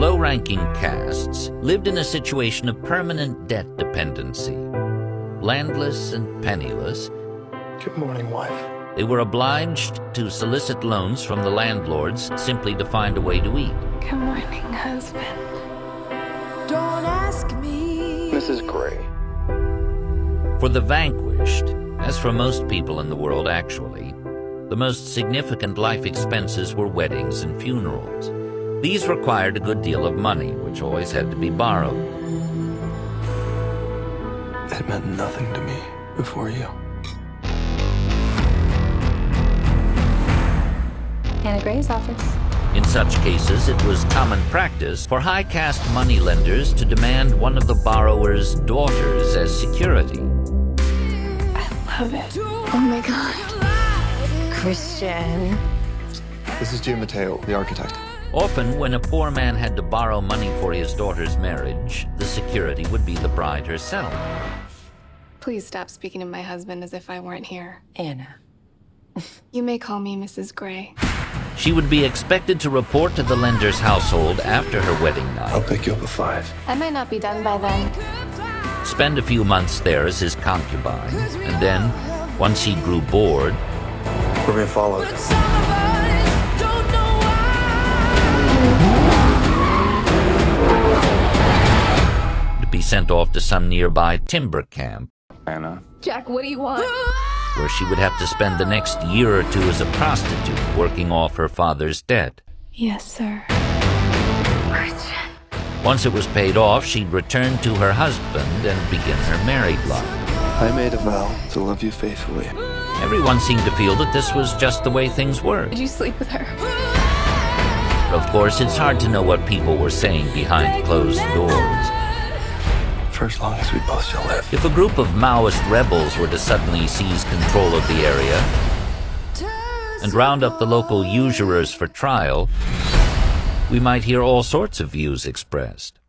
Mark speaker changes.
Speaker 1: low-ranking castes lived in a situation of permanent debt dependency. Landless and penniless,
Speaker 2: Good morning, wife.
Speaker 1: they were obliged to solicit loans from the landlords simply to find a way to eat.
Speaker 3: Good morning, husband.
Speaker 4: Don't ask me.
Speaker 2: Mrs. Gray.
Speaker 1: For the vanquished, as for most people in the world actually, the most significant life expenses were weddings and funerals. These required a good deal of money, which always had to be borrowed.
Speaker 2: It meant nothing to me before you.
Speaker 3: Anna Gray's office.
Speaker 1: In such cases, it was common practice for high-caste moneylenders to demand one of the borrower's daughters as security.
Speaker 3: I love it. Oh my God. Christian.
Speaker 2: This is Jim Mateo, the architect.
Speaker 1: Often, when a poor man had to borrow money for his daughter's marriage, the security would be the bride herself.
Speaker 3: Please stop speaking to my husband as if I weren't here.
Speaker 4: Anna.
Speaker 3: You may call me Mrs. Gray.
Speaker 1: She would be expected to report to the lender's household after her wedding
Speaker 2: I'll
Speaker 1: night,
Speaker 2: pick you up at 5.
Speaker 3: I might not be done by then.
Speaker 1: spend a few months there as his concubine, and then, once he grew bored,
Speaker 2: We're being followed.
Speaker 1: to be sent off to some nearby timber camp,
Speaker 2: Anna.
Speaker 3: Jack, what do you want?
Speaker 1: where she would have to spend the next year or two as a prostitute, working off her father's debt.
Speaker 3: Yes, sir. Christian.
Speaker 1: Once it was paid off, she'd return to her husband and begin her married life.
Speaker 2: I made a vow to love you faithfully.
Speaker 1: Everyone seemed to feel that this was just the way things were.
Speaker 3: Did you sleep with her?
Speaker 1: Of course, it's hard to know what people were saying behind closed doors.
Speaker 2: For as long as we both shall live.
Speaker 1: If a group of Maoist rebels were to suddenly seize control of the area and round up the local usurers for trial, we might hear all sorts of views expressed.